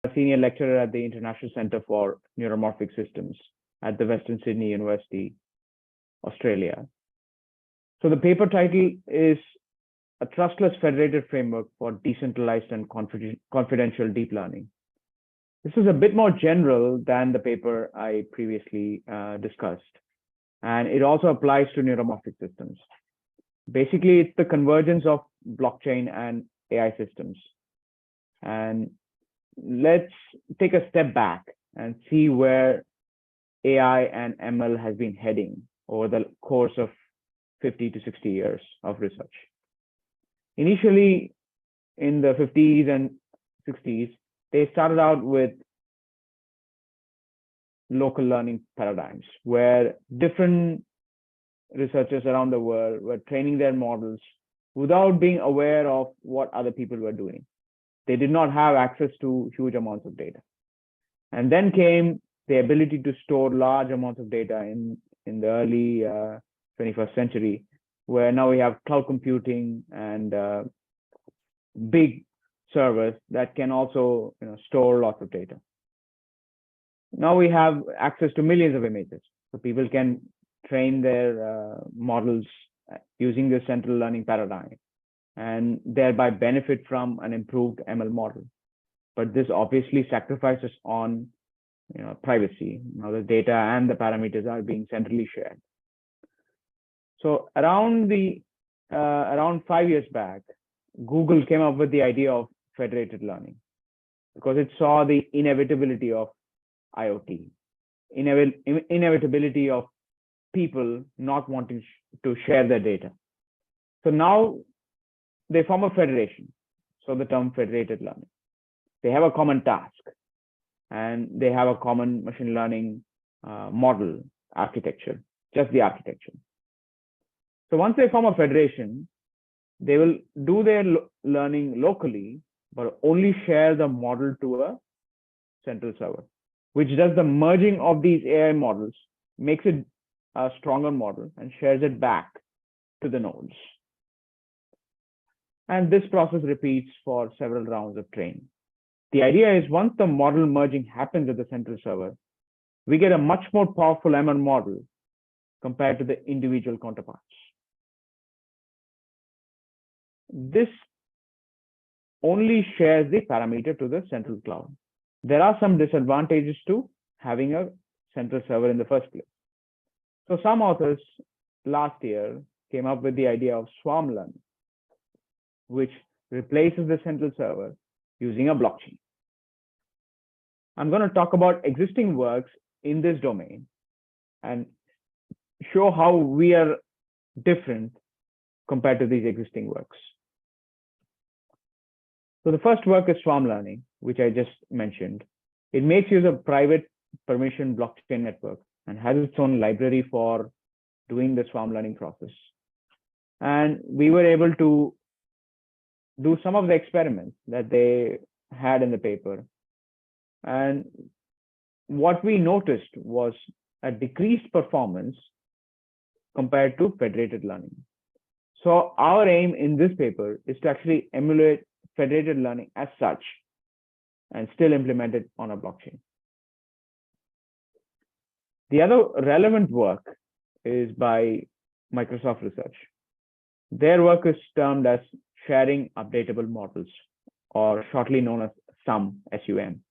a senior lecturer at the International Center for Neuromorphic Systems at the Western Sydney University, Australia. So the paper title is A Trustless Federated Framework for Decentralized and Confidential Deep Learning. This is a bit more general than the paper I previously discussed, and it also applies to neuromorphic systems. Basically, it's the convergence of blockchain and AI systems. And let's take a step back and see where AI and ML has been heading over the course of 50 to 60 years of research. Initially, in the 50s and 60s, they started out with local learning paradigms where different researchers around the world were training their models without being aware of what other people were doing. They did not have access to huge amounts of data. And then came the ability to store large amounts of data in the early 21st century, where now we have cloud computing and big servers that can also store lots of data. Now we have access to millions of images, so people can train their models using the central learning paradigm and thereby benefit from an improved ML model. But this obviously sacrifices on privacy. Now the data and the parameters are being centrally shared. So around 5 years back, Google came up with the idea of federated learning because it saw the inevitability of IoT, inevitability of people not wanting to share their data. So now they form a federation. So the term federated learning. They have a common task and they have a common machine learning model architecture, just the architecture. So once they form a federation, they will do their learning locally, but only share the model to a central server, which does the merging of these AI models, makes it a stronger model and shares it back to the nodes. And this process repeats for several rounds of training. The idea is once the model merging happens at the central server, we get a much more powerful ML model compared to the individual counterparts. This only shares the parameter to the central cloud. There are some disadvantages to having a central server in the first place. So some authors last year came up with the idea of swarm learning, which replaces the central server using a blockchain. I'm going to talk about existing works in this domain and show how we are different compared to these existing works. So the first work is swarm learning, which I just mentioned. It makes use of private permission blockchain network and has its own library for doing the swarm learning process. And we were able to do some of the experiments that they had in the paper. And what we noticed was a decreased performance compared to federated learning. So our aim in this paper is to actually emulate federated learning as such and still implement it on a blockchain. The other relevant work is by Microsoft Research. Their work is termed as sharing updatable models, or shortly known as SUM, S-U-M.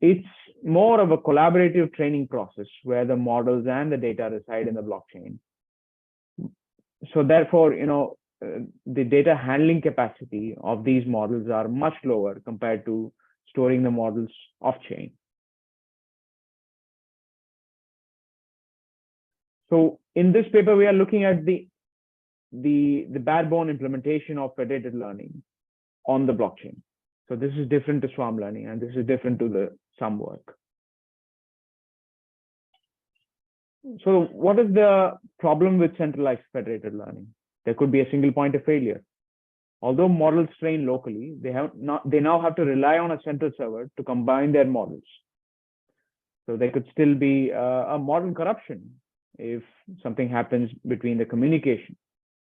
It's more of a collaborative training process where the models and the data reside in the blockchain. So therefore, the data handling capacity of these models are much lower compared to storing the models off-chain. So in this paper, we are looking at the barebone implementation of federated learning on the blockchain. So this is different to swarm learning, and this is different to the SUM work. So what is the problem with centralized federated learning? There could be a single point of failure. Although models train locally, they now have to rely on a central server to combine their models. So there could still be a model corruption if something happens between the communication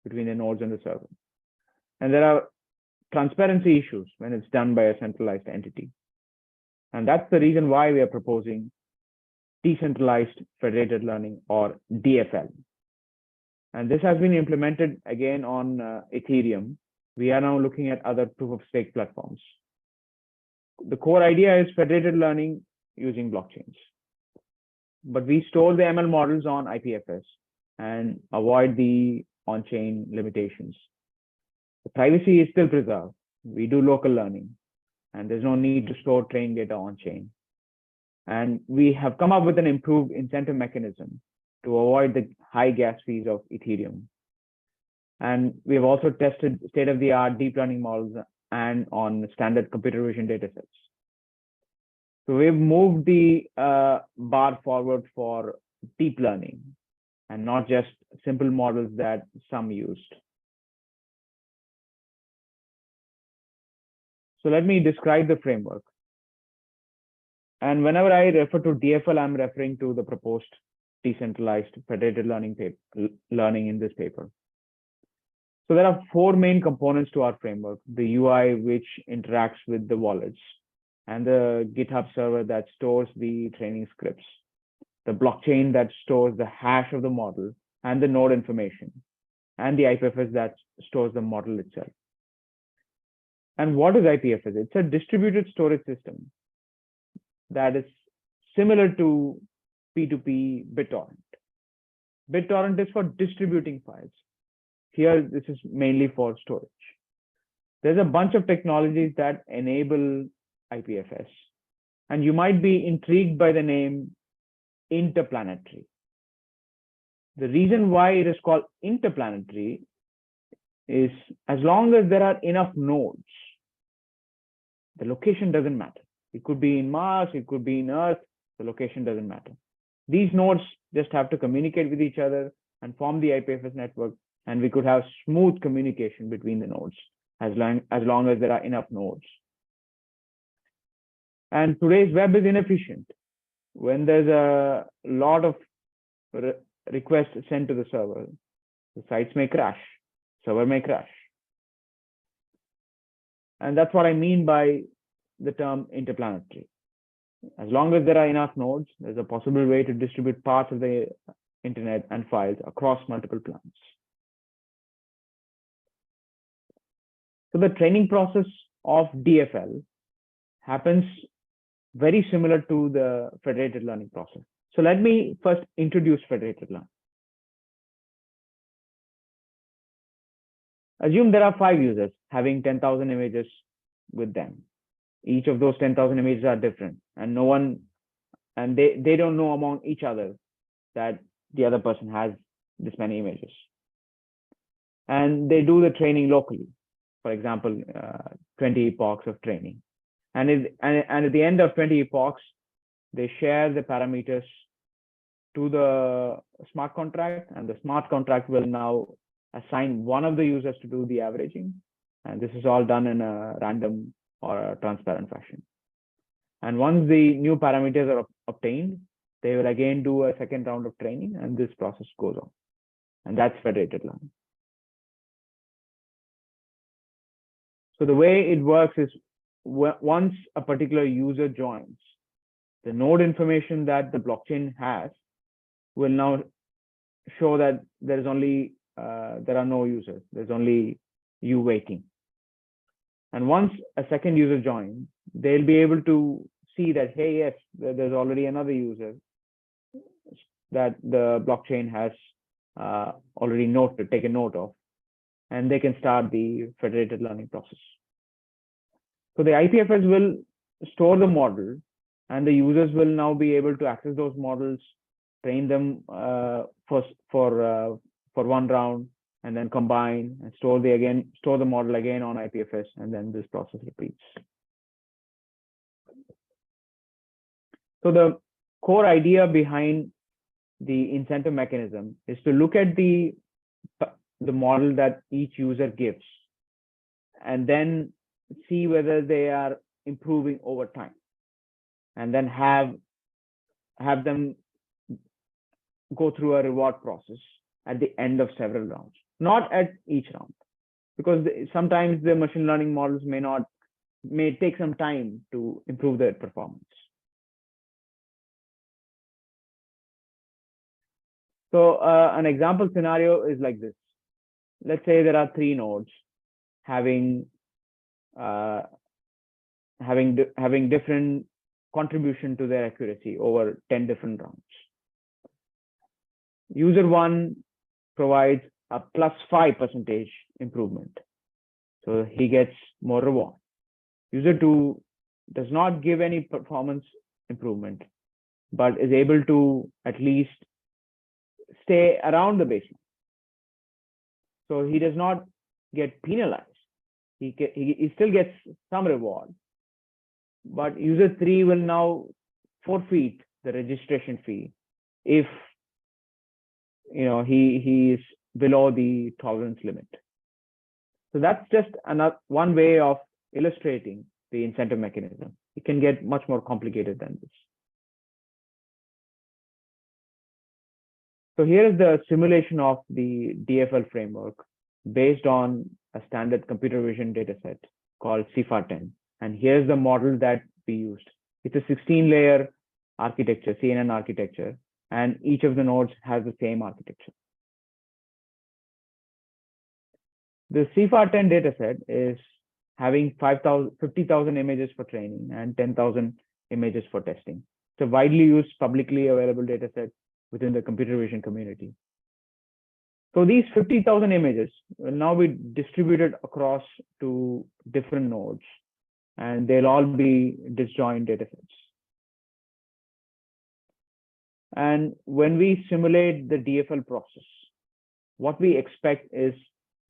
between the nodes and the server. And there are transparency issues when it's done by a centralized entity. And that's the reason why we are proposing decentralized federated learning, or DFL. And this has been implemented again on Ethereum. We are now looking at other proof of stake platforms. The core idea is federated learning using blockchains. But we store the ML models on IPFS and avoid the on-chain limitations. The privacy is still preserved. We do local learning, and there's no need to store training data on-chain. And we have come up with an improved incentive mechanism to avoid the high gas fees of Ethereum. And we have also tested state-of-the-art deep learning models and on standard computer vision datasets. So we've moved the bar forward for deep learning and not just simple models that some used. So let me describe the framework. And whenever I refer to DFL, I'm referring to the proposed decentralized federated learning in this paper. So there are four main components to our framework: the UI, which interacts with the wallets, and the GitHub server that stores the training scripts, the blockchain that stores the hash of the model and the node information, and the IPFS that stores the model itself. And what is IPFS? It's a distributed storage system that is similar to P2P BitTorrent. BitTorrent is for distributing files. Here, this is mainly for storage. There's a bunch of technologies that enable IPFS, and you might be intrigued by the name interplanetary. The reason why it is called interplanetary is as long as there are enough nodes, the location doesn't matter. It could be in Mars, it could be in Earth, the location doesn't matter. These nodes just have to communicate with each other and form the IPFS network, and we could have smooth communication between the nodes as long as there are enough nodes. And today's web is inefficient. When there's a lot of requests sent to the server, the sites may crash, server may crash. And that's what I mean by the term interplanetary. As long as there are enough nodes, there's a possible way to distribute parts of the internet and files across multiple planets. So the training process of DFL happens very similar to the federated learning process. So let me first introduce federated learning. Assume there are 5 users having 10,000 images with them. Each of those 10,000 images are different, and they don't know among each other that the other person has this many images. And they do the training locally. For example, 20 epochs of training. And at the end of 20 epochs, they share the parameters to the smart contract, and the smart contract will now assign one of the users to do the averaging. And this is all done in a random or a transparent fashion. And once the new parameters are obtained, they will again do a second round of training, and this process goes on. And that's federated learning. So the way it works is once a particular user joins, the node information that the blockchain has will now show that there are no users. There's only you waiting. And once a second user joins, they'll be able to see that, hey, yes, there's already another user that the blockchain has already taken note of, and they can start the federated learning process. So the IPFS will store the model, and the users will now be able to access those models, train them for one round, and then combine and store the model again on IPFS, and then this process repeats. So the core idea behind the incentive mechanism is to look at the model that each user gives, and then see whether they are improving over time, and then have them go through a reward process at the end of several rounds, not at each round. because sometimes the machine learning models may take some time to improve their performance. So an example scenario is like this. Let's say there are 3 nodes having different contribution to their accuracy over 10 different rounds. User 1 provides a +5% improvement, so he gets more reward. User 2 does not give any performance improvement, but is able to at least stay around the baseline. So he does not get penalized. He still gets some reward, but user 3 will now forfeit the registration fee if he is below the tolerance limit. So that's just one way of illustrating the incentive mechanism. It can get much more complicated than this. So here is the simulation of the DFL framework based on a standard computer vision dataset called CIFAR-10. And here's the model that we used. It's a 16-layer architecture, CNN architecture, and each of the nodes has the same architecture. The CIFAR-10 dataset is having 50,000 images for training and 10,000 images for testing. It's a widely used, publicly available dataset within the computer vision community. So these 50,000 images will now be distributed across to different nodes, and they'll all be disjoint datasets. And when we simulate the DFL process, what we expect is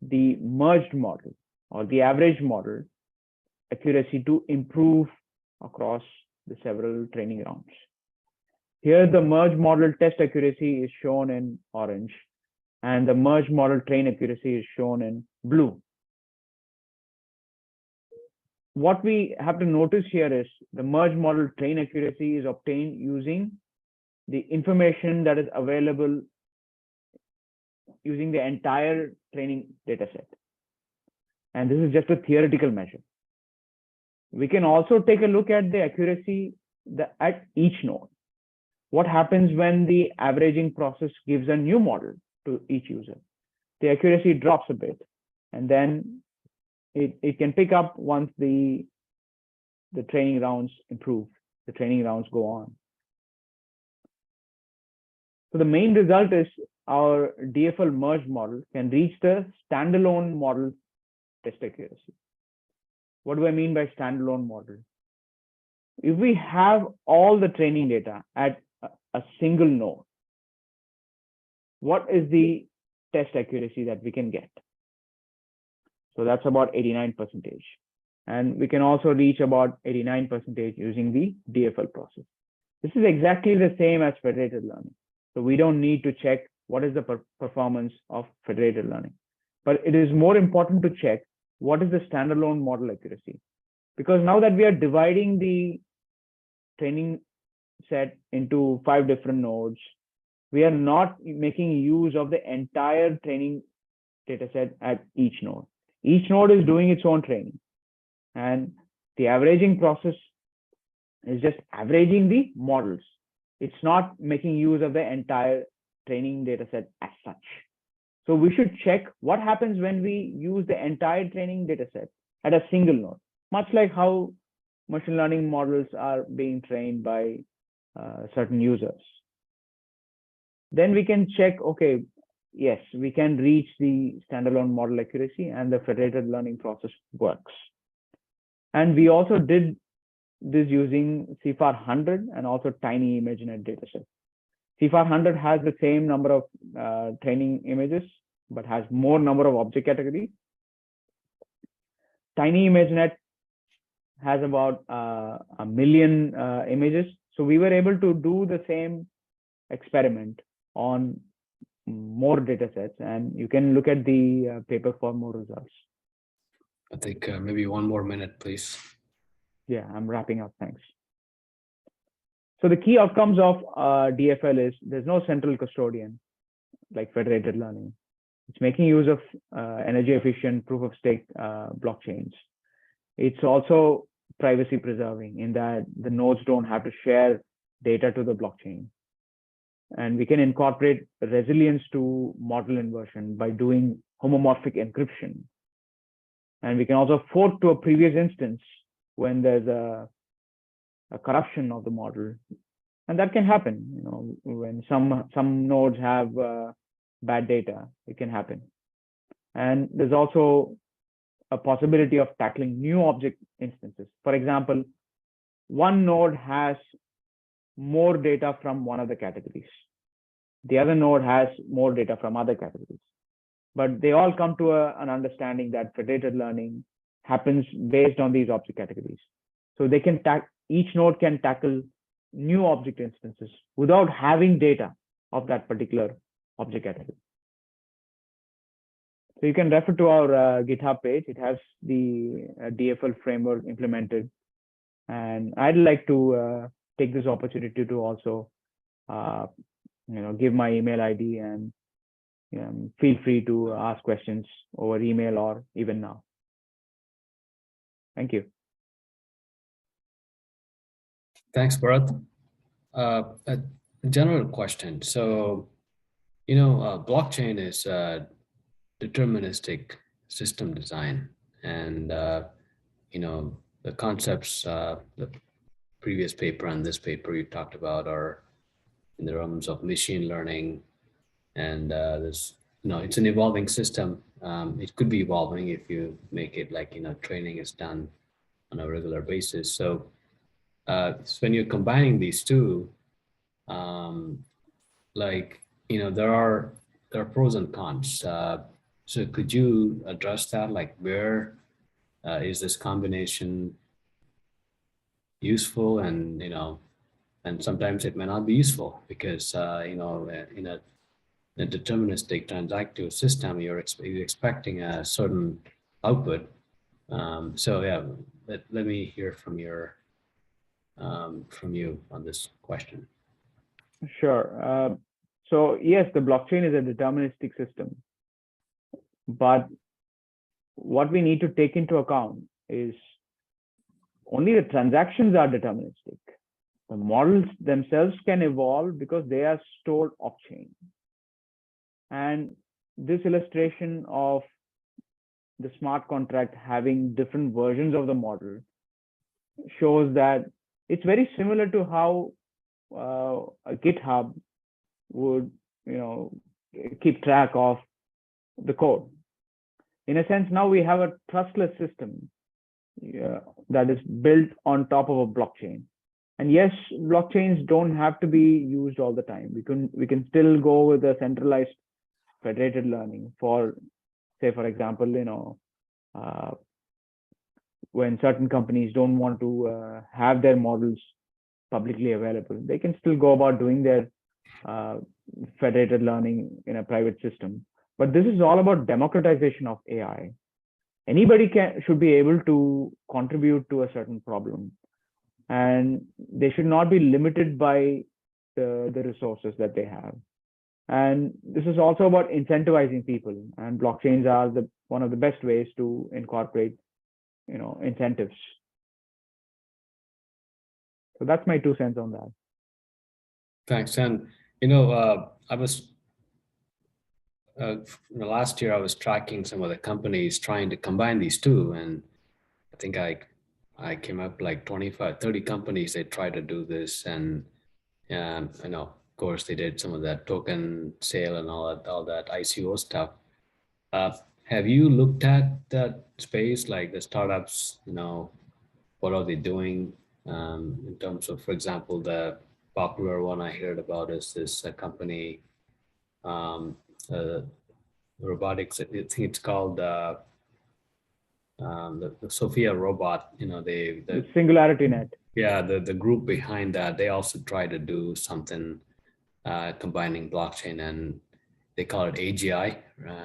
the merged model or the average model accuracy to improve across the several training rounds. Here, the merge model test accuracy is shown in orange, and the merge model train accuracy is shown in blue. What we have to notice here is the merge model train accuracy is obtained using the information that is available using the entire training dataset. And this is just a theoretical measure. We can also take a look at the accuracy at each node. What happens when the averaging process gives a new model to each user? The accuracy drops a bit, and then it can pick up once the training rounds improve, the training rounds go on. So the main result is our DFL merge model can reach the standalone model test accuracy. What do I mean by standalone model? If we have all the training data at a single node, what is the test accuracy that we can get? So that's about 89%. And we can also reach about 89% using the DFL process. This is exactly the same as federated learning. So we don't need to check what is the performance of federated learning. But it is more important to check what is the standalone model accuracy. Because now that we are dividing the training set into 5 different nodes, we are not making use of the entire training data set at each node. Each node is doing its own training. And the averaging process is just averaging the models. It's not making use of the entire training data set as such. So we should check what happens when we use the entire training data set at a single node, much like how machine learning models are being trained by certain users. Then we can check, okay, yes, we can reach the standalone model accuracy and the federated learning process works. And we also did this using CIFAR-100 and also tiny ImageNet dataset. CIFAR-100 has the same number of training images, but has more number of object categories. Tiny ImageNet has about 1 million images. So we were able to do the same experiment on more data sets, and you can look at the paper for more results. I think maybe 1 more minute, please. Yeah, I'm wrapping up. Thanks. So the key outcomes of DFL is there's no central custodian like federated learning. It's making use of energy efficient proof of stake blockchains. It's also privacy preserving in that the nodes don't have to share data to the blockchain. And we can incorporate resilience to model inversion by doing homomorphic encryption. And we can also fork to a previous instance when there's a corruption of the model. And that can happen, when some nodes have bad data, it can happen. And there's also a possibility of tackling new object instances. For example, one node has more data from one of the categories. The other node has more data from other categories. But they all come to an understanding that federated learning happens based on these object categories. So they can each node can tackle new object instances without having data of that particular object category. So you can refer to our GitHub page. It has the DFL framework implemented. And I'd like to take this opportunity to also give my email ID, and feel free to ask questions over email or even now. Thank you. Thanks, Bharat. A general question. So, blockchain is deterministic system design, and the concepts, the previous paper and this paper you talked about are in the realms of machine learning, and this, it's an evolving system. It could be evolving if you make it like, training is done on a regular basis. So when you're combining these two, there are pros and cons. So could you address that? Like, where is this combination useful, and and sometimes it may not be useful because in a deterministic transactive system, you're expecting a certain output. So yeah, let me hear from you on this question. Sure. So yes, the blockchain is a deterministic system, but what we need to take into account is only the transactions are deterministic. The models themselves can evolve because they are stored off-chain. And this illustration of the smart contract having different versions of the model shows that it's very similar to how a GitHub would keep track of the code. In a sense, now we have a trustless system that is built on top of a blockchain. And yes, blockchains don't have to be used all the time. We can still go with a centralized federated learning for, say, for example, when certain companies don't want to have their models publicly available, they can still go about doing their federated learning in a private system. But this is all about democratization of AI. Anybody should be able to contribute to a certain problem, and they should not be limited by the resources that they have. And this is also about incentivizing people, and blockchains are one of the best ways to incorporate incentives. So that's my 2 cents on that. Thanks. And I was last year I was tracking some of the companies trying to combine these two, and I think I came up like 25, 30 companies. They tried to do this, and of course they did some of that token sale and all that ICO stuff. Have you looked at that space, like the startups? What are they doing in terms of, for example, the popular one I heard about is this company, robotics. I think it's called the Sophia robot. The Singularity Net. Yeah, the group behind that, they also try to do something combining blockchain, and they call it AGI,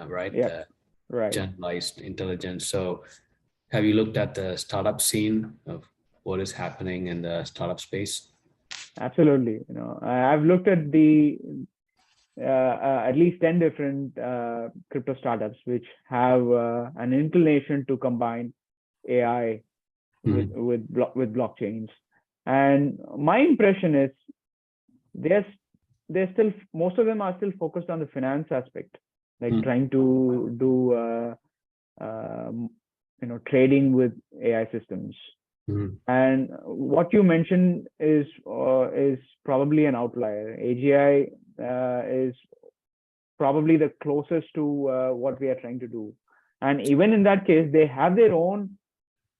right? Yeah, right. Generalized intelligence. So have you looked at the startup scene of what is happening in the startup space? Absolutely. I've looked at the at least 10 different crypto startups which have an inclination to combine AI with blockchains. And my impression is they're still, most of them are still focused on the finance aspect, like trying to do trading with AI systems. And what you mentioned is probably an outlier. AGI is probably the closest to what we are trying to do. And even in that case, they have their own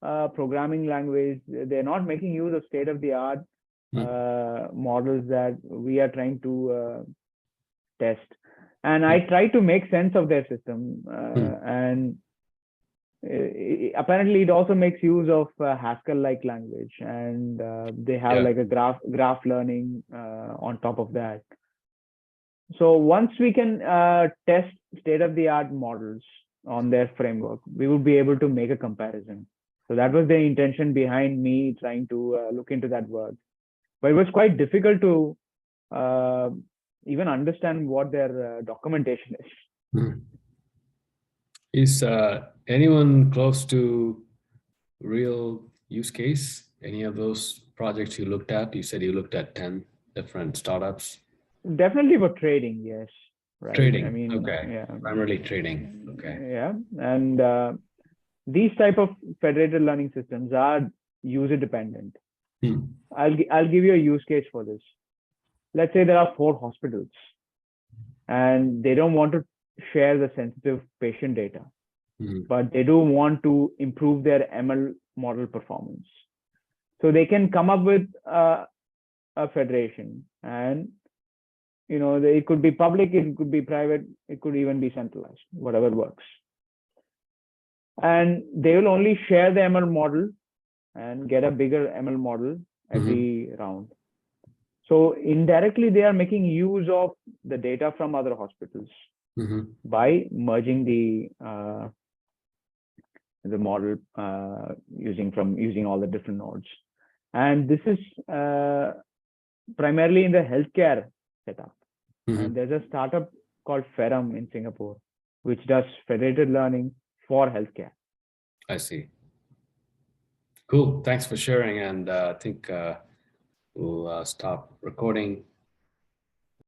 programming language. They're not making use of state-of-the-art models that we are trying to test. And I try to make sense of their system. And apparently it also makes use of Haskell-like language, and they have like a graph learning on top of that. So once we can test state-of-the-art models on their framework, we would be able to make a comparison. So that was the intention behind me trying to look into that work. But it was quite difficult to even understand what their documentation is. Is anyone close to real use case? Any of those projects you looked at? You said you looked at 10 different startups. Definitely for trading, yes. Right. Trading. I mean, okay. Primarily trading. Okay. Yeah. And these type of federated learning systems are user dependent. I'll give you a use case for this. Let's say there are 4 hospitals and they don't want to share the sensitive patient data, but they do want to improve their ML model performance. So they can come up with a federation, and it could be public, it could be private, it could even be centralized, whatever works. And they will only share the ML model and get a bigger ML model every round. So indirectly, they are making use of the data from other hospitals by merging the model using all the different nodes. And this is primarily in the healthcare setup. And there's a startup called Ferrum in Singapore, which does federated learning for healthcare. I see. Cool. Thanks for sharing. And I think we'll stop recording